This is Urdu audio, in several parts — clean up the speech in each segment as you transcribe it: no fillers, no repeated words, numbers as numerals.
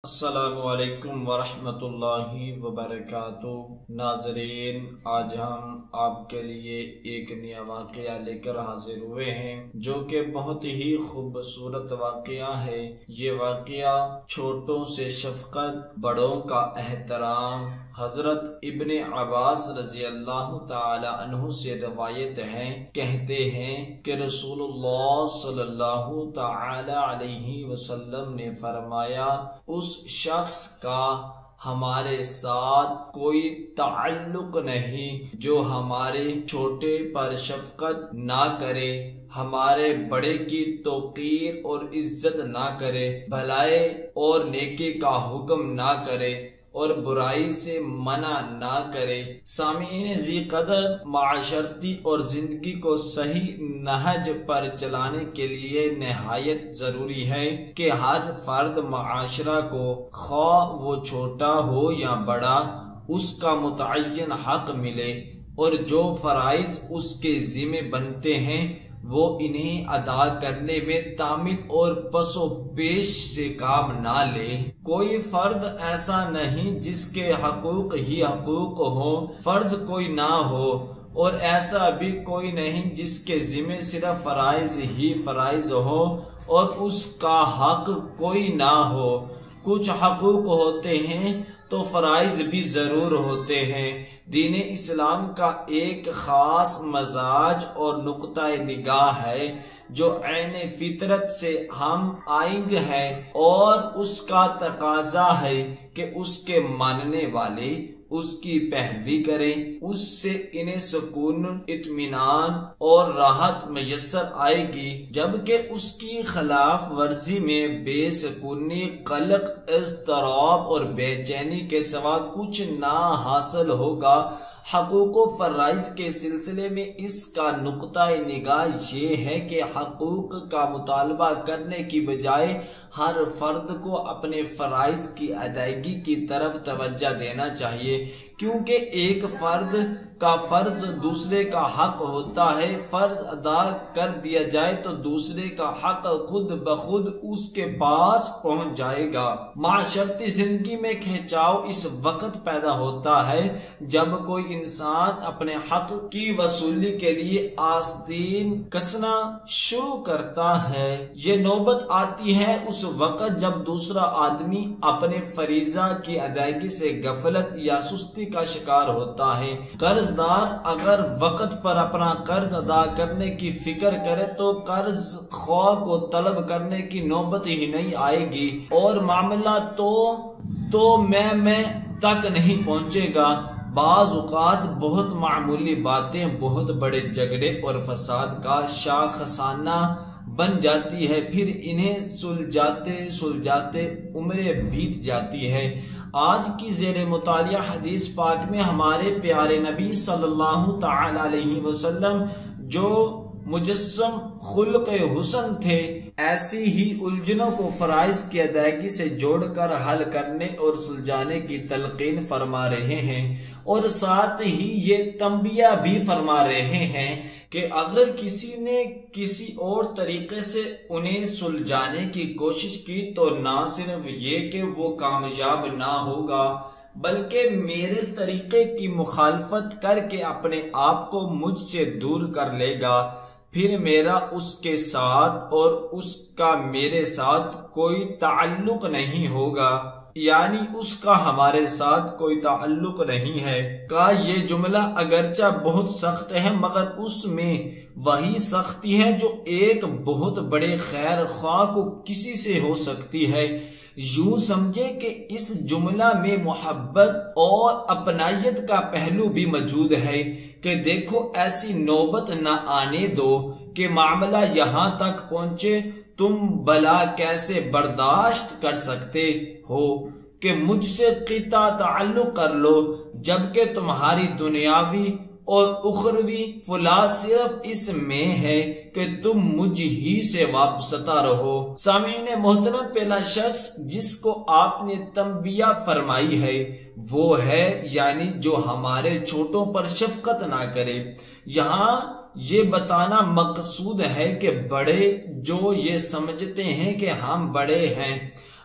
السلام علیکم ورحمۃ اللہ وبرکاتہ۔ ناظرین، آج ہم آپ کے لیے ایک نیا واقعہ لے کر حاضر ہوئے ہیں جو کہ بہت ہی خوبصورت واقعہ ہے۔ یہ واقعہ چھوٹوں سے شفقت، بڑوں کا احترام، حضرت ابن عباس رضی اللہ تعالی عنہ سے روایت ہے۔ کہتے ہیں کہ رسول اللہ صلی اللہ تعالی علیہ وسلم نے فرمایا، اس شخص کا ہمارے ساتھ کوئی تعلق نہیں جو ہمارے چھوٹے پر شفقت نہ کرے، ہمارے بڑے کی توقیر اور عزت نہ کرے، بھلائی اور نیکی کا حکم نہ کرے اور برائی سے منع نہ کرے۔ سامعین ذی قدر، معاشرتی اور زندگی کو صحیح نہج پر چلانے کے لیے نہایت ضروری ہے کہ ہر فرد معاشرہ کو، خواہ وہ چھوٹا ہو یا بڑا، اس کا متعین حق ملے اور جو فرائض اس کے ذمہ بنتے ہیں وہ انہیں ادا کرنے میں تامل اور پس و پیش سے کام نہ لے۔ کوئی فرد ایسا نہیں جس کے حقوق ہی حقوق ہو، فرض کوئی نہ ہو، اور ایسا بھی کوئی نہیں جس کے ذمہ صرف فرائض ہی فرائض ہو اور اس کا حق کوئی نہ ہو۔ کچھ حقوق ہوتے ہیں تو فرائض بھی ضرور ہوتے ہیں۔ دین اسلام کا ایک خاص مزاج اور نقطہ نگاہ ہے جو عین فطرت سے ہم آئنگ ہے، اور اس کا تقاضا ہے کہ اس کے ماننے والے اس کی پیروی کریں۔ اس سے انہیں سکون، اطمینان اور راحت میسر آئے گی، جبکہ اس کی خلاف ورزی میں بے سکونی، قلق، اضطراب اور بے چینی کے سوا کچھ نہ حاصل ہوگا۔ حقوق و فرائض کے سلسلے میں اس کا نقطہ نگاہ یہ ہے کہ حقوق کا مطالبہ کرنے کی بجائے ہر فرد کو اپنے فرائض کی ادائیگی کی طرف توجہ دینا چاہیے، کیونکہ ایک فرد کا فرض دوسرے کا حق ہوتا ہے۔ فرض ادا کر دیا جائے تو دوسرے کا حق خود بخود اس کے پاس پہنچ جائے گا۔ معاشرتی زندگی میں کھنچاؤ اس وقت پیدا ہوتا ہے جب کوئی انسان اپنے حق کی وصولی کے لیے آستین کسنا شروع کرتا ہے۔ یہ نوبت آتی ہے اس وقت جب دوسرا آدمی اپنے فریضہ کی ادائیگی سے غفلت یا سستی کا شکار ہوتا ہے۔ قرض دار اگر وقت پر اپنا قرض ادا کرنے کی فکر کرے تو قرض خواہ کو طلب کرنے کی نوبت ہی نہیں آئے گی اور معاملہ تو میں تک نہیں پہنچے گا۔ بعض اوقات بہت معمولی باتیں بہت بڑے جھگڑے اور فساد کا شاخسانہ بن جاتی ہے، پھر انہیں سلجھاتے عمریں بیت جاتی ہے۔ آج کی زیر مطالعہ حدیث پاک میں ہمارے پیارے نبی صلی اللہ تعالی علیہ وسلم جو مجسم خلق حسن تھے، ایسی ہی الجھنوں کو فرائض کی ادائیگی سے جوڑ کر حل کرنے اور سلجھانے کی تلقین فرما رہے ہیں، اور ساتھ ہی یہ تنبیہ بھی فرما رہے ہیں کہ اگر کسی نے کسی اور طریقے سے انہیں سلجھانے کی کوشش کی تو نہ صرف یہ کہ وہ کامیاب نہ ہوگا بلکہ میرے طریقے کی مخالفت کر کے اپنے آپ کو مجھ سے دور کر لے گا، پھر میرا اس کے ساتھ اور اس کا میرے ساتھ کوئی تعلق نہیں ہوگا، یعنی اس کا ہمارے ساتھ کوئی تعلق نہیں ہے۔ کا یہ جملہ اگرچہ بہت سخت ہے مگر اس میں وہی سختی ہے جو ایک بہت بڑے خیر خواہ کو کسی سے ہو سکتی ہے۔ یوں سمجھے کہ اس جملہ میں محبت اور اپنائیت کا پہلو بھی موجود ہے کہ دیکھو ایسی نوبت نہ آنے دو کہ معاملہ یہاں تک پہنچے، تم بلا کیسے برداشت کر سکتے ہو کہ مجھ سے قطع تعلق کر لو جبکہ تمہاری دنیاوی اور اخروی فلاح صرف اس میں ہے کہ تم مجھ ہی سے وابستہ رہو۔ سامعین محترم، پہلا شخص جس کو آپ نے تنبیہ فرمائی ہے وہ ہے یعنی جو ہمارے چھوٹوں پر شفقت نہ کرے۔ یہاں یہ بتانا مقصود ہے کہ بڑے جو یہ سمجھتے ہیں کہ ہم بڑے ہیں،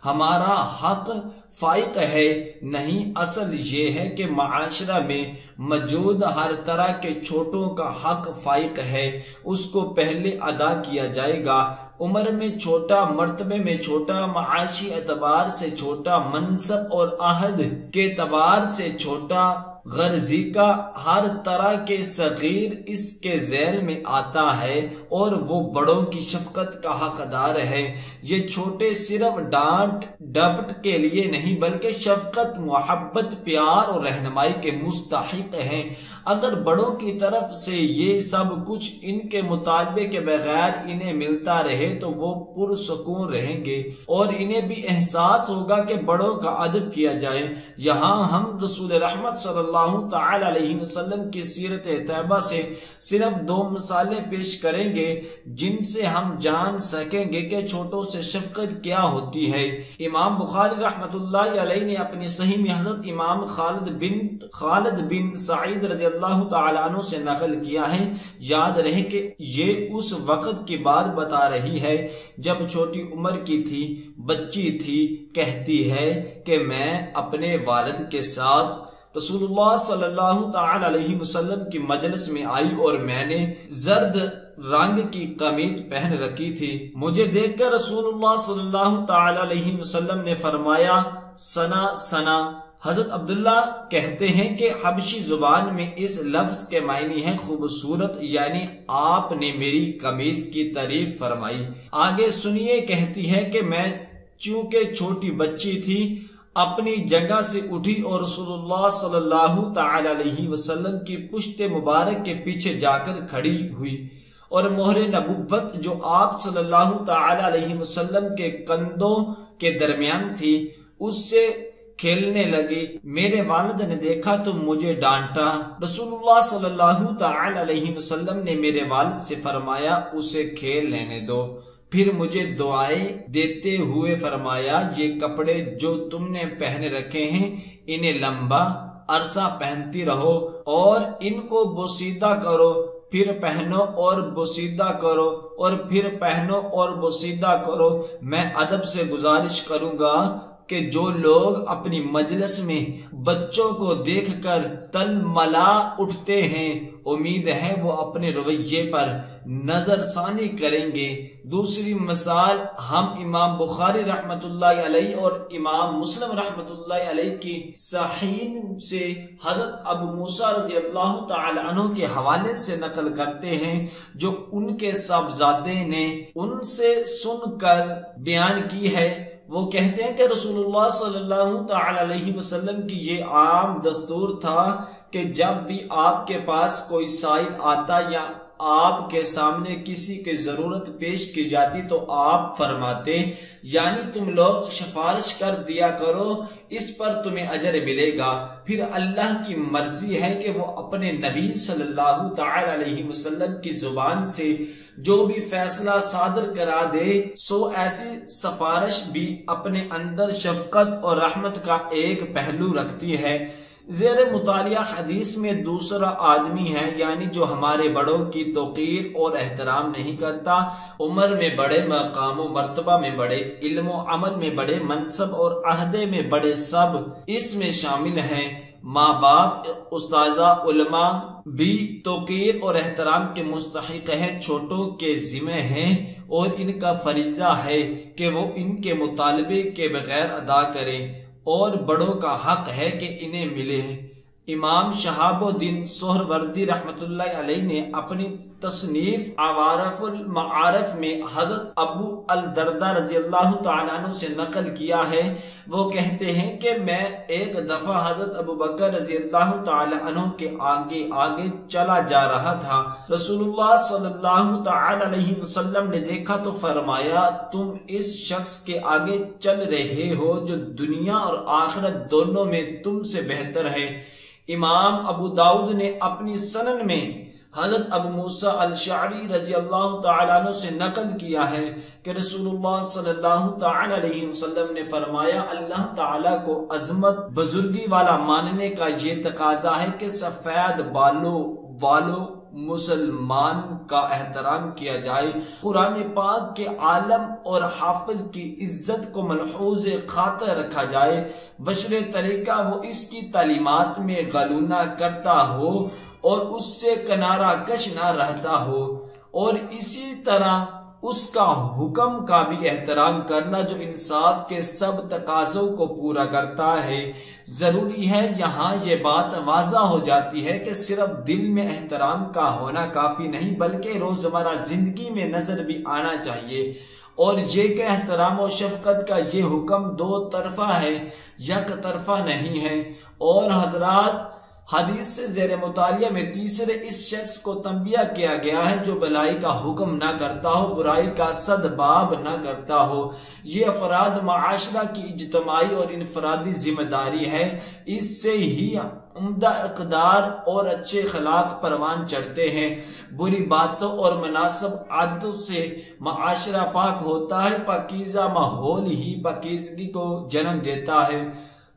ہمارا حق فائق ہے، نہیں، اصل یہ ہے کہ معاشرہ میں موجود ہر طرح کے چھوٹوں کا حق فائق ہے، اس کو پہلے ادا کیا جائے گا۔ عمر میں چھوٹا، مرتبے میں چھوٹا، معاشی اعتبار سے چھوٹا، منصب اور عہد کے اعتبار سے چھوٹا، غرضی کا ہر طرح کے صغیر اس کے ذیل میں آتا ہے اور وہ بڑوں کی شفقت کا حقدار ہے۔ یہ چھوٹے صرف ڈانٹ ڈپٹ کے لیے نہیں بلکہ شفقت، محبت، پیار اور رہنمائی کے مستحق ہیں۔ اگر بڑوں کی طرف سے یہ سب کچھ ان کے مطالبے کے بغیر انہیں ملتا رہے تو وہ پرسکون رہیں گے اور انہیں بھی احساس ہوگا کہ بڑوں کا ادب کیا جائے۔ یہاں ہم رسول رحمت صلی اللہ تعالی علیہ وسلم کی سیرت طیبہ سے صرف 2 مثالیں پیش کریں گے جن سے ہم جان سکیں گے کہ چھوٹوں سے شفقت کیا ہوتی ہے۔ امام بخاری رحمت اللہ علیہ نے اپنی صحیح میں حضرت امام خالد بن سعید رضی اللہ تعالیٰ عنہ سے نقل کیا ہے۔ یاد رہے کہ یہ اس وقت کی بات بتا رہی ہے جب چھوٹی عمر کی تھی، بچی تھی، کہتی ہے کہ میں اپنے والد کے ساتھ رسول اللہ صلی اللہ تعالی علیہ وسلم کی مجلس میں آئی اور میں نے زرد رنگ کی قمیض پہن رکھی تھی۔ مجھے دیکھ کر رسول اللہ صلی اللہ تعالی علیہ وسلم نے فرمایا، سنا سنا۔ حضرت عبداللہ کہتے ہیں کہ حبشی زبان میں اس لفظ کے معنی ہے خوبصورت، یعنی آپ نے میری قمیض کی تعریف فرمائی۔ آگے سنیے، کہتی ہے کہ میں چونکہ چھوٹی بچی تھی اپنی جگہ سے اٹھی اور رسول اللہ صلی اللہ تعالی علیہ وسلم کی پشت مبارک کے پیچھے جا کر کھڑی ہوئی اور مہر نبوت جو آپ صلی اللہ تعالی علیہ وسلم کے کندھوں کے درمیان تھی اس سے کھیلنے لگی۔ میرے والد نے دیکھا تو مجھے ڈانٹا۔ رسول اللہ صلی اللہ تعالی علیہ وسلم نے میرے والد سے فرمایا، اسے کھیل لینے دو۔ پھر مجھے دعائیں دیتے ہوئے فرمایا، یہ کپڑے جو تم نے پہنے رکھے ہیں انہیں لمبا عرصہ پہنتی رہو اور ان کو بوسیدہ کرو، پھر پہنو اور بوسیدہ کرو اور پھر پہنو اور بوسیدہ کرو۔ میں ادب سے گزارش کروں گا کہ جو لوگ اپنی مجلس میں بچوں کو دیکھ کر تل ملا اٹھتے ہیں، امید ہے وہ اپنے رویے پر نظر ثانی کریں گے۔ دوسری مثال ہم امام بخاری رحمت اللہ علیہ اور امام مسلم رحمت اللہ علیہ کی صحیح سے حضرت ابو موسیٰ رضی اللہ تعالی عنہ کے حوالے سے نقل کرتے ہیں، جو ان کے صاحبزادے نے ان سے سن کر بیان کی ہے۔ وہ کہتے ہیں کہ رسول اللہ صلی اللہ تعالی علیہ وسلم کی یہ عام دستور تھا کہ جب بھی آپ کے پاس کوئی سائل آتا یا آپ کے سامنے کسی کی ضرورت پیش کی جاتی تو آپ فرماتے، یعنی تم لوگ سفارش کر دیا کرو، اس پر تمہیں اجر ملے گا۔ پھر اللہ کی مرضی ہے کہ وہ اپنے نبی صلی اللہ تعالی علیہ وسلم کی زبان سے جو بھی فیصلہ صادر کرا دے سو ایسی سفارش بھی اپنے اندر شفقت اور رحمت کا ایک پہلو رکھتی ہے۔ زیر مطالعہ حدیث میں دوسرا آدمی ہے، یعنی جو ہمارے بڑوں کی توقیر اور احترام نہیں کرتا، عمر میں بڑے، مقام و مرتبہ میں بڑے، علم و عمل میں بڑے، منصب اور عہدے میں بڑے، سب اس میں شامل ہیں۔ ماں باپ، اساتذہ، علماء بھی توقیر اور احترام کے مستحق ہیں، چھوٹوں کے ذمہ ہیں اور ان کا فریضہ ہے کہ وہ ان کے مطالبے کے بغیر ادا کریں اور بڑوں کا حق ہے کہ انہیں ملے۔ امام شہاب الدین سہروردی رحمت اللہ علیہ نے اپنی تصنیف عوارف المعارف میں حضرت ابو الدرداء رضی اللہ تعالیٰ عنہ سے نقل کیا ہے۔ وہ کہتے ہیں کہ میں ایک دفعہ حضرت ابو بکر رضی اللہ تعالیٰ عنہ کے آگے آگے چلا جا رہا تھا۔ رسول اللہ صلی اللہ تعالیٰ علیہ وسلم نے دیکھا تو فرمایا، تم اس شخص کے آگے چل رہے ہو جو دنیا اور آخرت دونوں میں تم سے بہتر ہے۔ امام ابو داؤد نے اپنی سنن میں حضرت ابو موسیٰ الاشعری رضی اللہ تعالیٰ عنہ سے نقل کیا ہے کہ رسول اللہ صلی اللہ تعالیٰ علیہ وسلم نے فرمایا، اللہ تعالیٰ کو عظمت بزرگی والا ماننے کا یہ تقاضا ہے کہ سفید بالوں مسلمان کا احترام کیا جائے، قرآن پاک کے عالم اور حافظ کی عزت کو ملحوظ خاطر رکھا جائے، بشر طریقہ وہ اس کی تعلیمات میں غلو نہ کرتا ہو اور اس سے کنارہ کش نہ رہتا ہو، اور اسی طرح اس کا حکم کا بھی احترام کرنا جو انصاف کے سب تقاضوں کو پورا کرتا ہے۔ ضروری ہے یہاں یہ بات واضح ہو جاتی ہے کہ صرف دل میں احترام کا ہونا کافی نہیں بلکہ روزمرہ زندگی میں نظر بھی آنا چاہیے، اور یہ کہ احترام و شفقت کا یہ حکم دو طرفہ ہے، یک طرفہ نہیں ہے۔ اور حضرات، حدیث سے زیر مطالعہ میں تیسرے اس شخص کو تنبیہ کیا گیا ہے جو بلائی کا حکم نہ کرتا ہو، برائی کا سدباب نہ کرتا ہو۔ یہ افراد معاشرہ کی اجتماعی اور انفرادی ذمہ داری ہے، اس سے ہی عمدہ اقدار اور اچھے اخلاق پروان چڑھتے ہیں۔ بری باتوں اور مناسب عادتوں سے معاشرہ پاک ہوتا ہے، پاکیزہ ماحول ہی پاکیزگی کو جنم دیتا ہے۔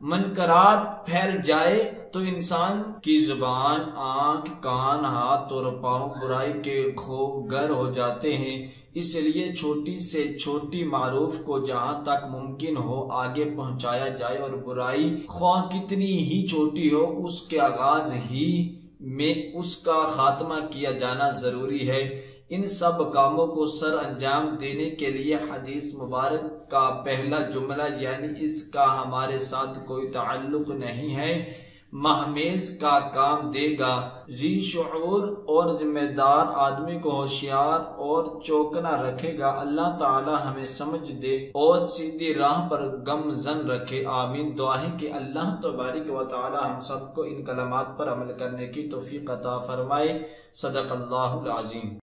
منکرات پھیل جائے تو انسان کی زبان، آنکھ، کان، ہاتھ اور پاؤں برائی کے خوگر ہو جاتے ہیں۔ اس لیے چھوٹی سے چھوٹی معروف کو جہاں تک ممکن ہو آگے پہنچایا جائے، اور برائی خواہ کتنی ہی چھوٹی ہو اس کے آغاز ہی میں اس کا خاتمہ کیا جانا ضروری ہے۔ ان سب کاموں کو سر انجام دینے کے لیے حدیث مبارک کا پہلا جملہ یعنی اس کا ہمارے ساتھ کوئی تعلق نہیں ہے، محمیز کا کام دے گا۔ ذی شعور اور ذمہ دار آدمی کو ہوشیار اور چوکنا رکھے گا۔ اللہ تعالی ہمیں سمجھ دے اور سیدھی راہ پر گامزن رکھے، آمین۔ دعا ہے کہ اللہ تبارک و تعالی ہم سب کو ان کلمات پر عمل کرنے کی توفیق عطا فرمائے۔ صدق اللہ العظیم۔